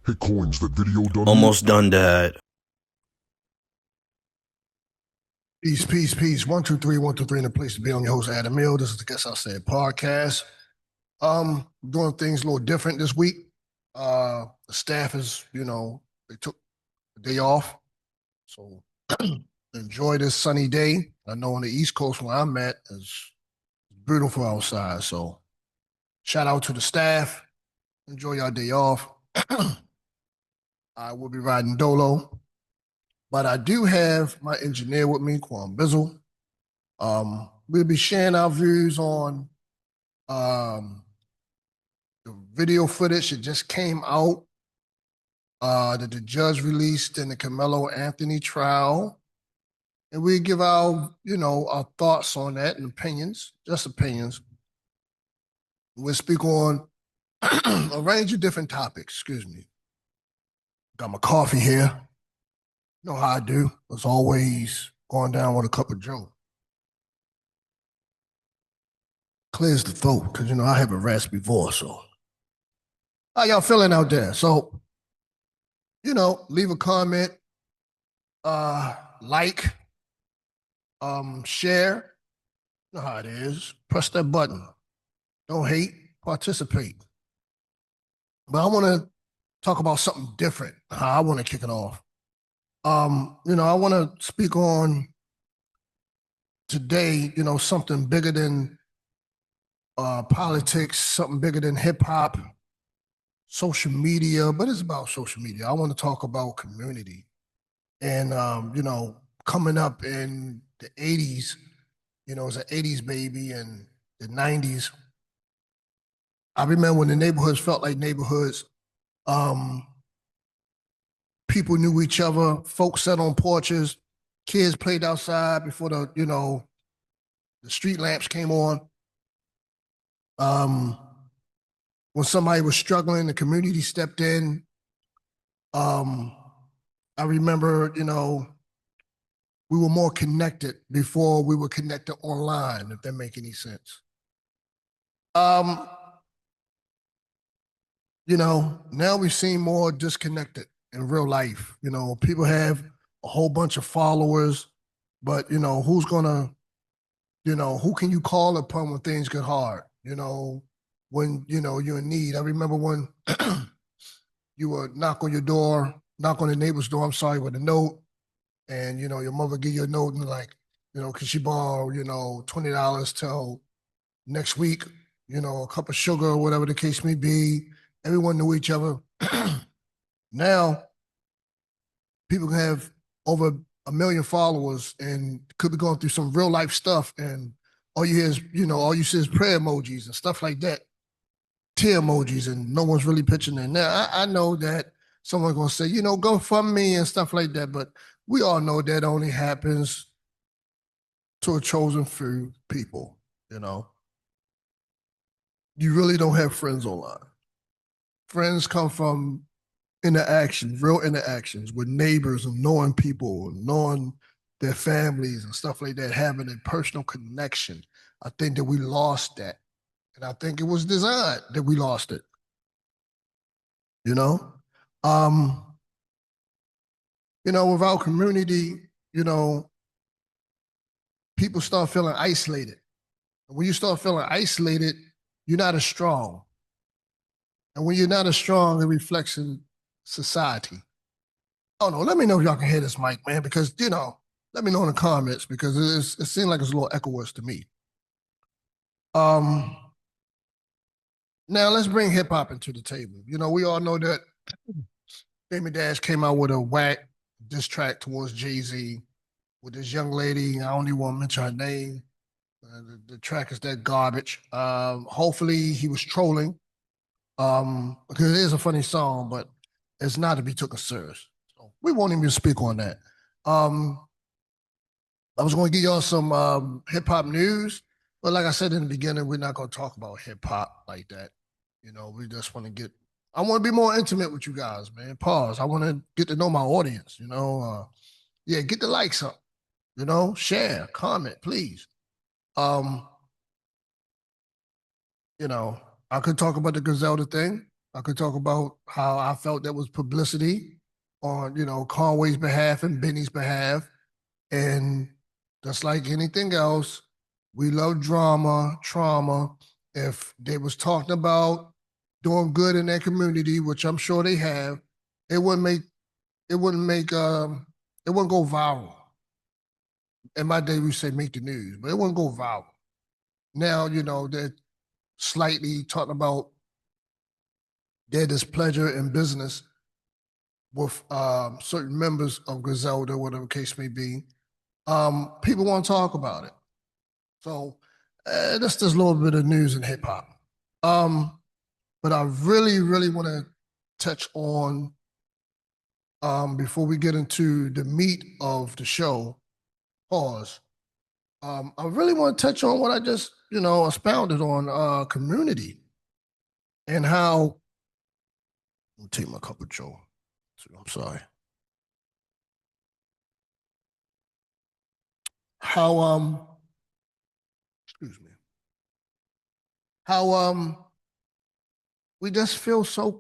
Hey Coins, that video done Almost done, Dad. Peace, peace, peace. 123, 123 in the place to be. On your host, Adam Mill. This is the Guess I Said podcast. Doing things a little different this week. The staff is, they took the day off. So enjoy this sunny day. I know on the East Coast where I'm at, it's beautiful outside. So shout out to the staff. Enjoy your day off. I will be riding Dolo. But I do have my engineer with me, Quan Bizzle. We'll be sharing our views on the video footage that just came out that the judge released in the Karmelo Anthony trial. And we give our thoughts on that and opinions, just opinions. We'll speak on a range of different topics. Excuse me. Got my coffee here. You know how I do. As always, going down with a cup of Joe. Clears the throat, because, I have a raspy voice, so. How y'all feeling out there? So, leave a comment, like, share. You know how it is. Press that button. Don't hate, participate. But I want to talk about something different. I want to kick it off. I want to speak on today, something bigger than politics, something bigger than hip hop, social media, but it's about social media. I want to talk about community. And, coming up in the 80s, as an 80s baby and the 90s, I remember when the neighborhoods felt like neighborhoods. People knew each other, folks sat on porches, kids played outside before the street lamps came on. When somebody was struggling, the community stepped in. I remember, we were more connected before we were connected online, if that make any sense. Now we seem more disconnected in real life. People have a whole bunch of followers, but, who's gonna, who can you call upon when things get hard? When, you're in need. I remember when you would knock on your door, knock on the neighbor's door, I'm sorry, with a note, and, your mother give you a note and like, can she borrow, $20 till next week, a cup of sugar or whatever the case may be. Everyone knew each other. Now, people can have over 1 million followers and could be going through some real life stuff. And all you hear is, all you see is prayer emojis and stuff like that, tear emojis, and no one's really pitching in. Now, I know that someone's going to say, go fund me and stuff like that. But we all know that only happens to a chosen few people, You really don't have friends online. Friends come from interactions, real interactions with neighbors and knowing people, and knowing their families and stuff like that, having a personal connection. I think that we lost that. And I think it was designed that we lost it. Without community, people start feeling isolated. And when you start feeling isolated, you're not as strong. And when you're not as strong, it reflects in society. Oh no, let me know if y'all can hear this mic, man, because, let me know in the comments because it seems like it's a little echoous to me. Now let's bring hip hop into the table. We all know that Damon Dash came out with a whack diss track towards Jay-Z with this young lady. I don't even want to mention her name. The track is that garbage. Hopefully he was trolling. Because it is a funny song, but it's not to be taken serious. So we won't even speak on that. I was going to give y'all some hip hop news, but like I said in the beginning, we're not going to talk about hip hop like that. We just want to I want to be more intimate with you guys, man. Pause. I want to get to know my audience, get the likes up, share, comment, please. I could talk about the Griselda thing. I could talk about how I felt there was publicity on, Conway's behalf and Benny's behalf. And just like anything else, we love drama, trauma. If they was talking about doing good in their community, which I'm sure they have, it wouldn't make it wouldn't make it wouldn't go viral. In my day, we say make the news, but it wouldn't go viral. Now, they're slightly talking about their displeasure in business with certain members of Griselda, whatever the case may be. People want to talk about it. So that's just a little bit of news in hip hop. But I really, really want to touch on, before we get into the meat of the show, pause. I really want to touch on what I just, expounded on community and how. Let me take my cup of Joe. I'm sorry. How excuse me. How we just feel so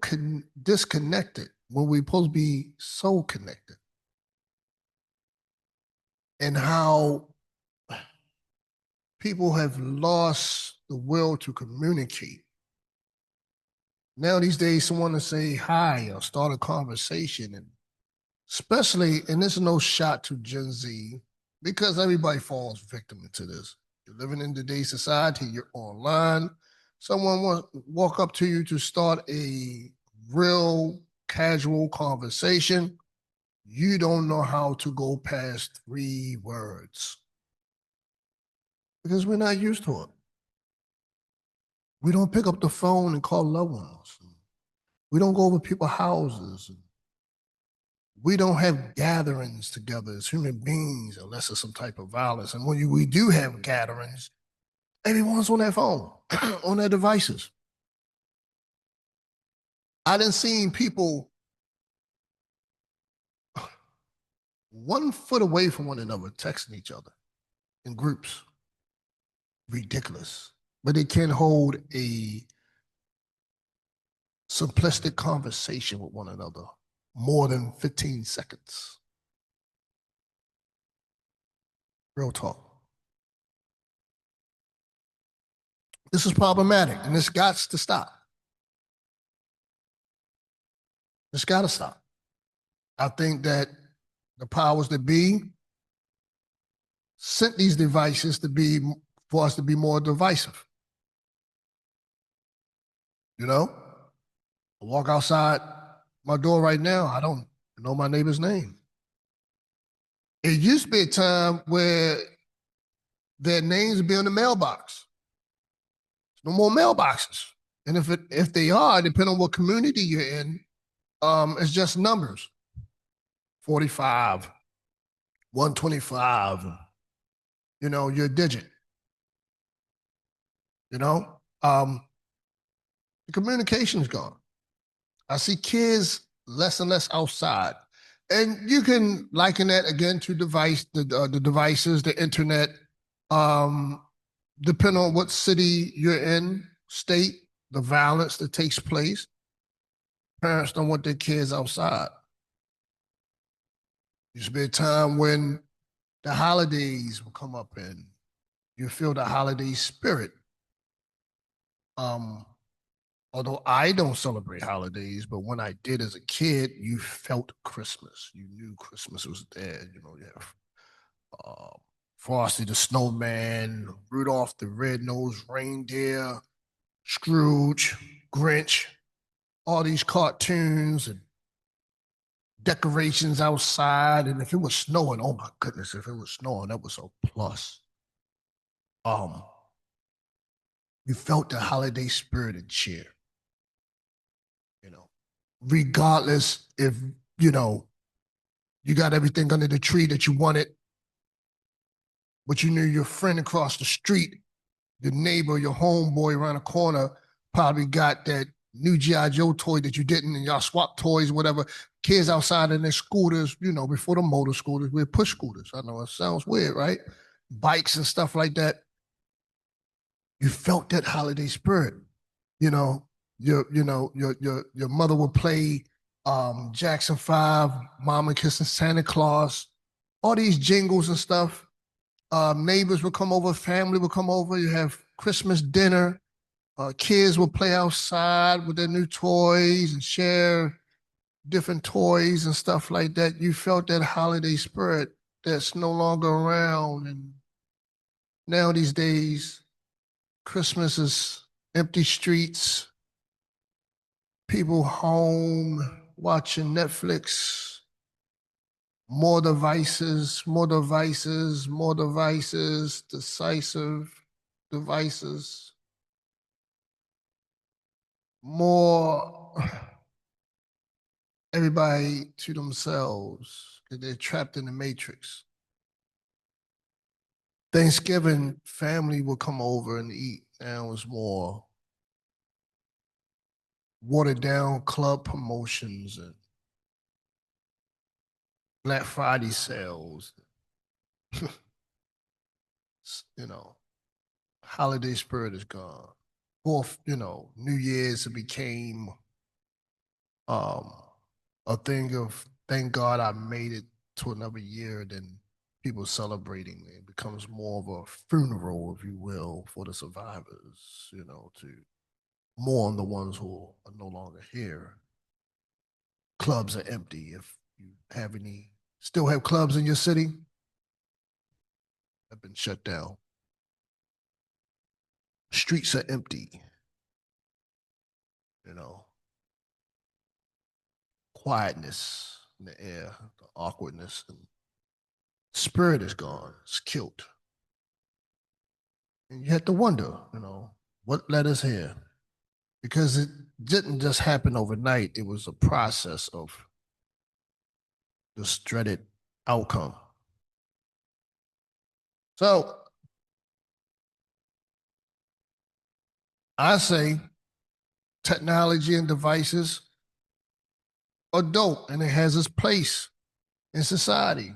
disconnected when we're supposed to be so connected, and how people have lost the will to communicate. Now these days, someone to say hi or start a conversation, and especially, and this is no shot to Gen Z, because everybody falls victim into this. You're living in today's society, you're online. Someone walk up to you to start a real casual conversation. You don't know how to go past 3 words because we're not used to it. We don't pick up the phone and call loved ones. We don't go over people's houses. We don't have gatherings together as human beings unless it's some type of violence. And when we do have gatherings, everyone's on their phone, on their devices. I done seen people 1 foot away from one another texting each other in groups. Ridiculous. But they can't hold a simplistic conversation with one another more than 15 seconds. Real talk. This is problematic, and this got to stop. This got to stop. I think that the powers that be sent these devices for us to be more divisive. I walk outside my door right now, I don't know my neighbor's name. It used to be a time where their names would be in the mailbox. There's no more mailboxes. And if they are, depending on what community you're in, it's just numbers. 45, 125, your digit. The communication is gone. I see kids less and less outside. And you can liken that again to the devices, the internet, depending on what city you're in, state, the violence that takes place. Parents don't want their kids outside. Used to be a time when the holidays will come up and you feel the holiday spirit. Although I don't celebrate holidays, but when I did as a kid, you felt Christmas. You knew Christmas was there. You have Frosty the Snowman, Rudolph the Red-Nosed Reindeer, Scrooge, Grinch, all these cartoons and decorations outside. And if it was snowing, oh my goodness, if it was snowing, that was a plus. You felt the holiday spirit and cheer. Regardless if, you got everything under the tree that you wanted, but you knew your friend across the street, your neighbor, your homeboy around the corner probably got that new G.I. Joe toy that you didn't, and y'all swapped toys, whatever. Kids outside in their scooters, before the motor scooters, we had push scooters. I know it sounds weird, right? Bikes and stuff like that. You felt that holiday spirit, your mother would play Jackson 5, Mama Kissing Santa Claus, all these jingles and stuff. Neighbors would come over, family would come over. You have Christmas dinner. Kids would play outside with their new toys and share different toys and stuff like that. You felt that holiday spirit that's no longer around. And now these days, Christmas is empty streets, people home watching Netflix, more devices, more devices, more devices, decisive devices, more everybody to themselves because they're trapped in the matrix. Thanksgiving, family will come over and eat. Now it's more watered down club promotions and Black Friday sales. You know, holiday spirit is gone. Fourth, New Year's it became um, a thing of thank God I made it to another year than people celebrating. It becomes more of a funeral, if you will, for the survivors, to mourn the ones who are no longer here. Clubs are empty. If you still have clubs in your city, have been shut down. Streets are empty. Quietness in the air, the awkwardness, and spirit is gone. It's killed. And you have to wonder, what led us here? Because it didn't just happen overnight. It was a process of this dreaded outcome. So I say technology and devices are dope and it has its place in society.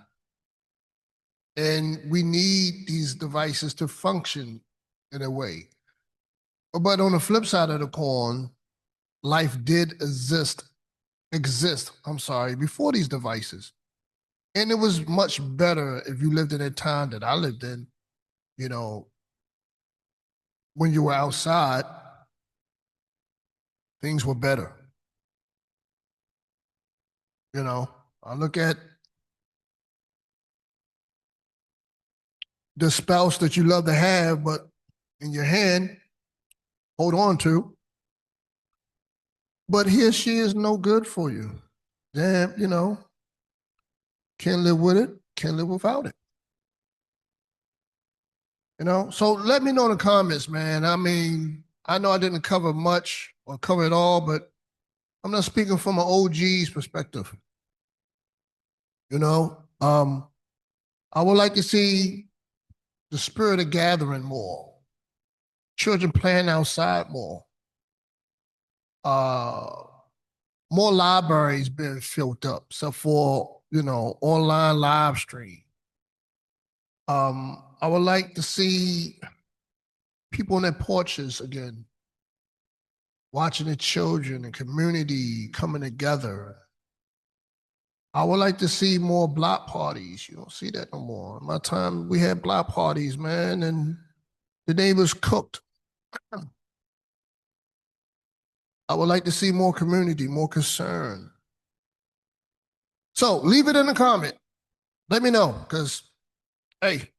And we need these devices to function in a way. But on the flip side of the coin, life did exist, before these devices. And it was much better if you lived in a time that I lived in, when you were outside, things were better. I look at the spouse that you love to have, but in your hand, hold on to. But he or she is no good for you. Damn, can't live with it, can't live without it. So let me know in the comments, man. I mean, I know I didn't cover much or cover it all, but I'm not speaking from an OG's perspective. I would like to see the spirit of gathering more, children playing outside more, more libraries being filled up, except for, online live stream. I would like to see people on their porches again, watching the children and community coming together. I would like to see more block parties. You don't see that no more. In my time, we had block parties, man, and the neighbors cooked. I would like to see more community, more concern. So leave it in the comment. Let me know, because, hey,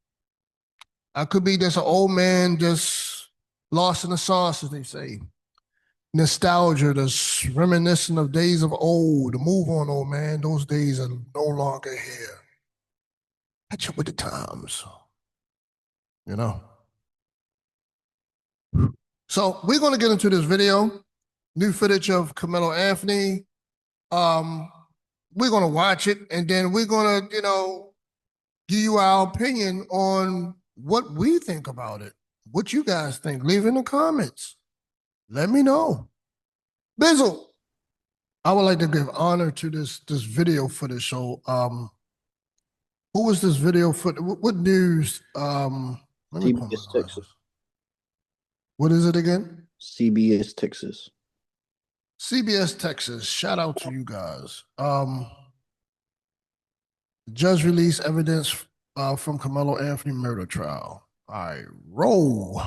I could be just an old man just lost in the sauce, as they say. Nostalgia, just reminiscent of days of old. Move on, old man. Those days are no longer here. Catch up with the times. So we're going to get into this video. New footage of Karmelo Anthony. We're going to watch it, and then we're going to, give you our opinion on what we think about it. What you guys think. Leave in the comments. Let me know. Bizzle, I would like to give honor to this video footage. So, who was this video footage? What news? Let me CBS Texas. What is it again? CBS Texas. CBS Texas, shout out to you guys. The judge released evidence from Karmelo Anthony murder trial. All right, roll.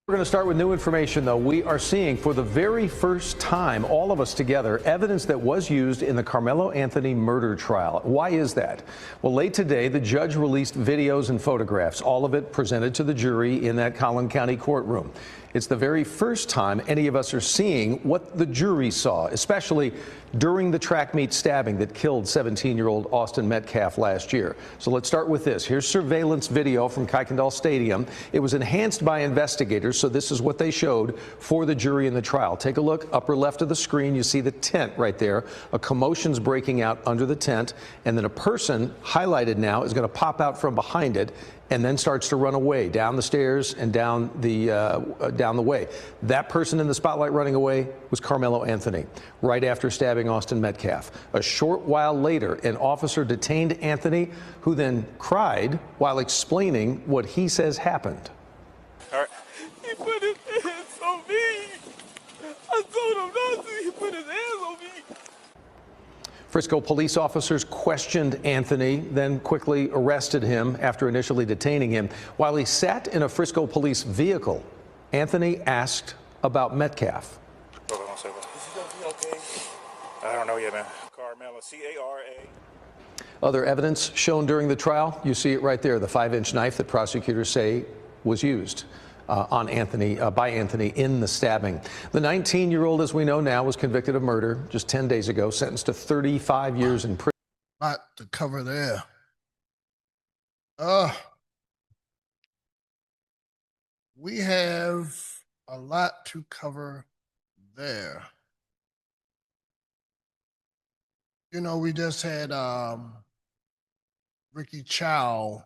We're going to start with new information, though. We are seeing for the very first time, all of us together, evidence that was used in the Karmelo Anthony murder trial. Why is that? Well, late today, the judge released videos and photographs, all of it presented to the jury in that Collin County courtroom. It's the very first time any of us are seeing what the jury saw, especially during the track meet stabbing that killed 17-year-old Austin Metcalf last year. So let's start with this. Here's surveillance video from Kuykendall Stadium. It was enhanced by investigators, so this is what they showed for the jury in the trial. Take a look, upper left of the screen, you see the tent right there. A commotion's breaking out under the tent, and then a person, highlighted now, is going to pop out from behind it and then starts to run away down the stairs and down the way. That person in the spotlight running away was Karmelo Anthony, right after stabbing Austin Metcalf. A short while later, an officer detained Anthony, who then cried while explaining what he says happened. All right. He put his hands on me. I told him not to. He put his hands on me. Frisco police officers questioned Anthony, then quickly arrested him after initially detaining him. While he sat in a Frisco police vehicle, Anthony asked about Metcalf. Hold on a second. Is he gonna be okay? I don't know yet, man. Karmelo, C-A-R-A. Other evidence shown during the trial, you see it right there, the 5-inch knife that prosecutors say was used on Anthony, by Anthony in the stabbing. The 19-year-old, as we know now, was convicted of murder just 10 days ago, sentenced to 35 years in prison. Lot to cover there. We have a lot to cover there. You know, we just had Ricky Chow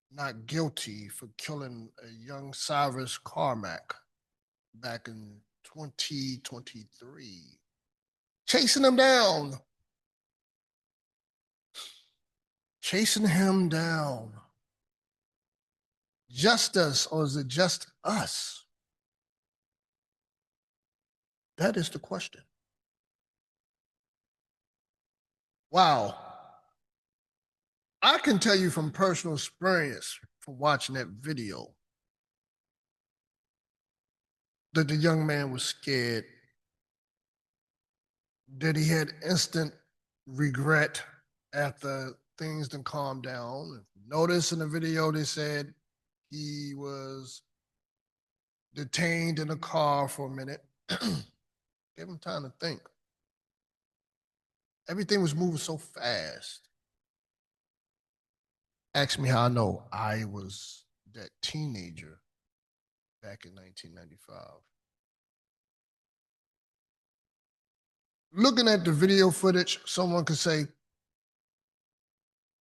not guilty for killing a young Cyrus Carmack back in 2023. Chasing him down. Chasing him down. Just us, or is it just us? That is the question. Wow. I can tell you from personal experience from watching that video that the young man was scared, that he had instant regret after things done calmed down. Notice in the video they said he was detained in a car for a minute. Gave him time to think. Everything was moving so fast. Ask me how I know. I was that teenager back in 1995. Looking at the video footage, someone could say,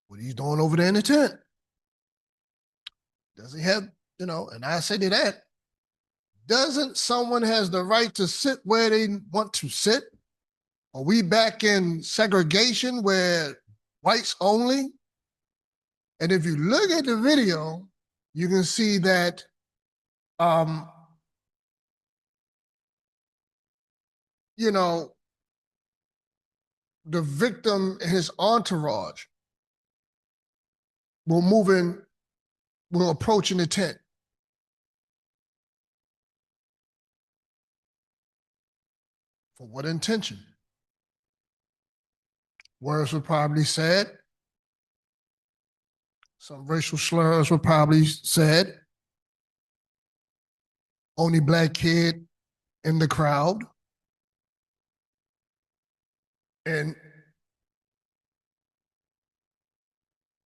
what are you doing over there in the tent? Does he have, and I say to that, doesn't someone has the right to sit where they want to sit? Are we back in segregation where whites only? And if you look at the video, you can see that the victim and his entourage were approaching the tent. For what intention? Words were probably said. Some racial slurs were probably said. Only black kid in the crowd. And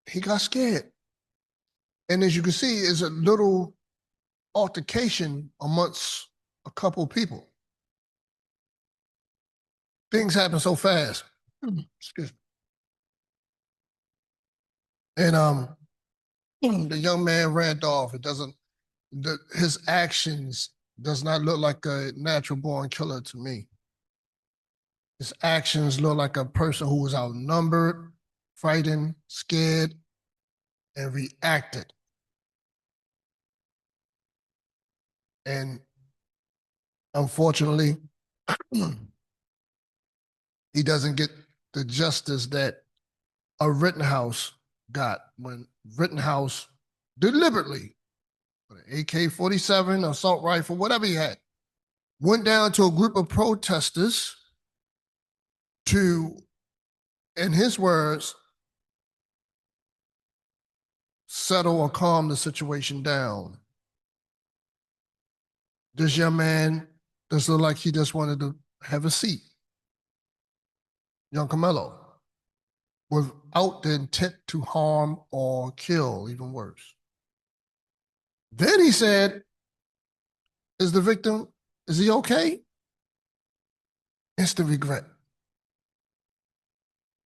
he got scared. And as you can see, it's a little altercation amongst a couple people. Things happen so fast. Excuse me. And the young man ran off. His actions does not look like a natural born killer to me. His actions look like a person who was outnumbered, frightened, scared, and reacted. And Unfortunately, he doesn't get the justice that a Rittenhouse got when Rittenhouse deliberately, with an AK-47, assault rifle, whatever he had, went down to a group of protesters to, in his words, settle or calm the situation down. This young man just looked like he just wanted to have a seat. Young Karmelo, without the intent to harm or kill, even worse. Then he said, is the victim, is he okay? Instant regret.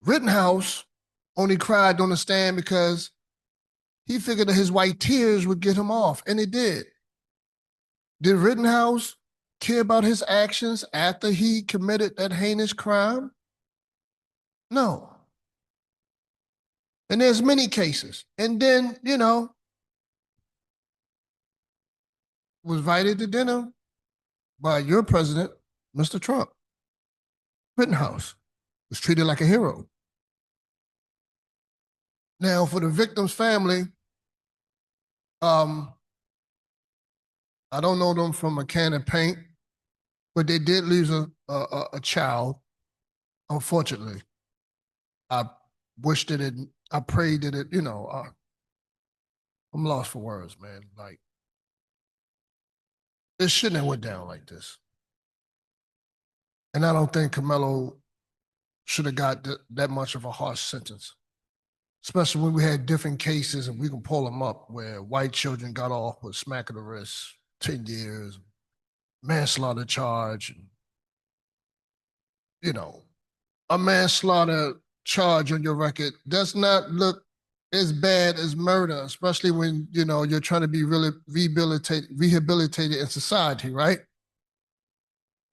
Rittenhouse only cried on the stand because he figured that his white tears would get him off, and it did. Did Rittenhouse care about his actions after he committed that heinous crime? No. And there's many cases. And then, was invited to dinner by your president, Mr. Trump. Rittenhouse was treated like a hero. Now, for the victim's family, I don't know them from a can of paint, but they did lose a child, unfortunately. I wished that it, I prayed that it, I'm lost for words, man. Like, it shouldn't have went down like this. And I don't think Karmelo should have got that much of a harsh sentence, especially when we had different cases, and we can pull them up, where white children got off with smack of the wrist, 10 years, manslaughter charge, a manslaughter charge on your record does not look as bad as murder, especially when, you're trying to be really rehabilitated in society, right?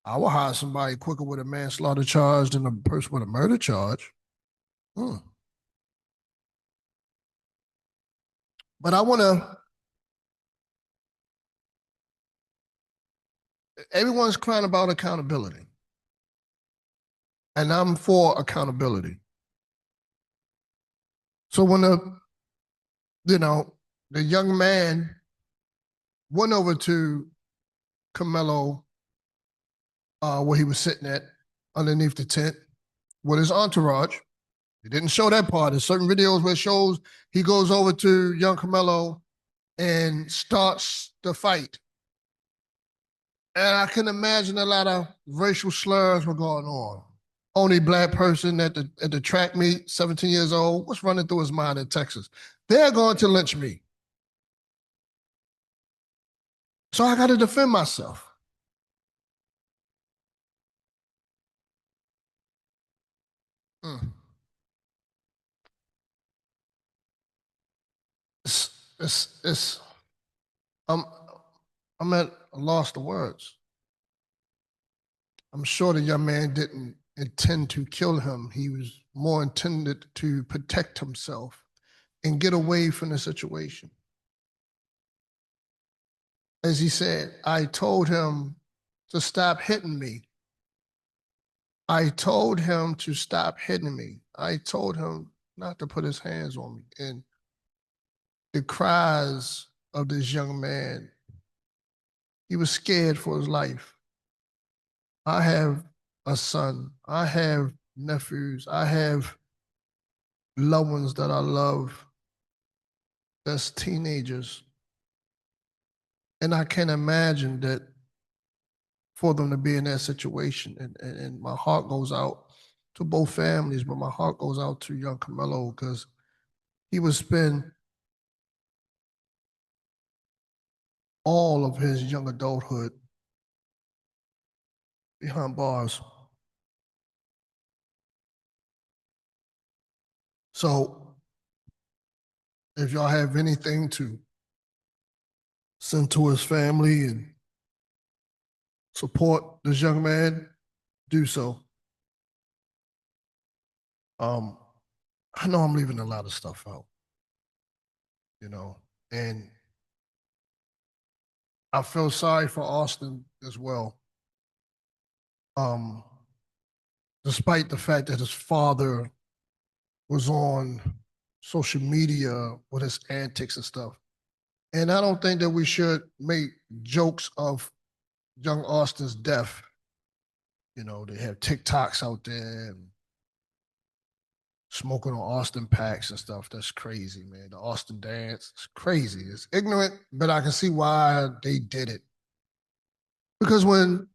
I will hire somebody quicker with a manslaughter charge than a person with a murder charge. But everyone's crying about accountability. And I'm for accountability. So when the young man went over to Karmelo, where he was sitting at underneath the tent with his entourage. He didn't show that part. There's certain videos where it shows he goes over to young Karmelo and starts the fight. And I can imagine a lot of racial slurs were going on. Only black person at the track meet, 17 years old, what's running through his mind in Texas? They're going to lynch me. So I got to defend myself. I'm at a loss of words. I'm sure the young man didn't intend to kill him. He was more intended to protect himself and get away from the situation. As he said, I told him to stop hitting me. I told him to stop hitting me. I told him not to put his hands on me. And the cries of this young man, he was scared for his life. I have a son. I have nephews. I have loved ones that I love that's teenagers. And I can't imagine that for them to be in that situation. And my heart goes out to both families, but my heart goes out to young Karmelo because he would spend all of his young adulthood behind bars. So if y'all have anything to send to his family and support this young man, do so. I know I'm leaving a lot of stuff out, and I feel sorry for Austin as well. um, despite the fact that his father was on social media with his antics and stuff. And I don't think that we should make jokes of young Austin's death. You know, they have TikToks out there and smoking on Austin packs and stuff. That's crazy, man. The Austin dance, it's crazy. It's ignorant, but I can see why they did it. Because when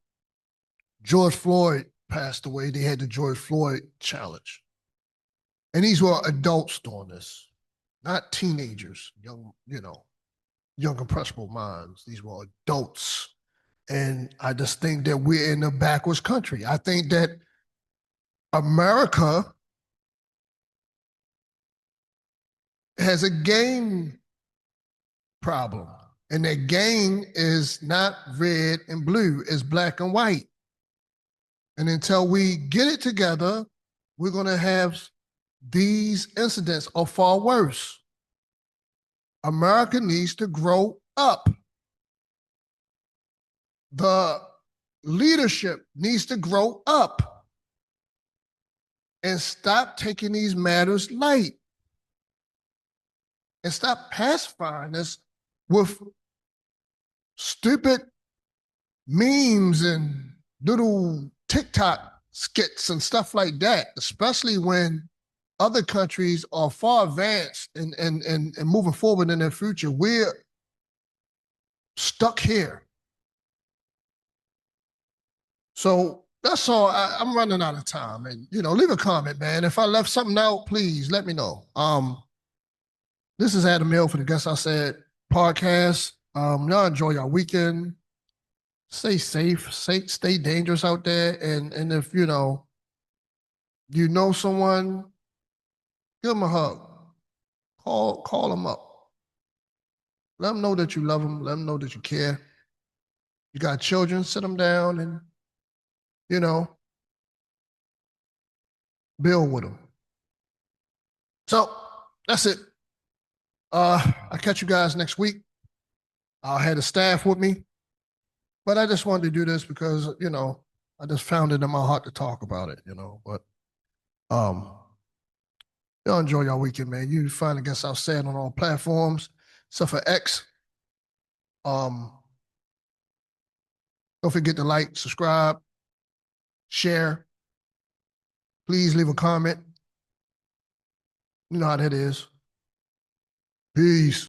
George Floyd passed away, they had the George Floyd challenge. And these were adults doing this, not teenagers, young, young impressionable minds. These were adults. And I just think that we're in a backwards country. I think that America has a gang problem. And that gang is not red and blue, it's black and white. And until we get it together, we're going to have these incidents or far worse. America needs to grow up. The leadership needs to grow up and stop taking these matters light and stop pacifying us with stupid memes and little TikTok skits and stuff like that, especially when other countries are far advanced and moving forward in their future. We're stuck here. So that's all. I'm running out of time. And, leave a comment, man. If I left something out, please let me know. This is Adam Mill for the Guess I Said podcast. Y'all enjoy your weekend. Stay safe, stay dangerous out there. And if you know someone, give them a hug. Call them up. Let them know that you love them. Let them know that you care. You got children, sit them down and, build with them. So that's it. I'll catch you guys next week. I had a staff with me, but I just wanted to do this because, I just found it in my heart to talk about it, but y'all enjoy your weekend, man. You find the Guess I Said on all platforms, except for X. Don't forget to like, subscribe, share. Please leave a comment. You know how that is. Peace.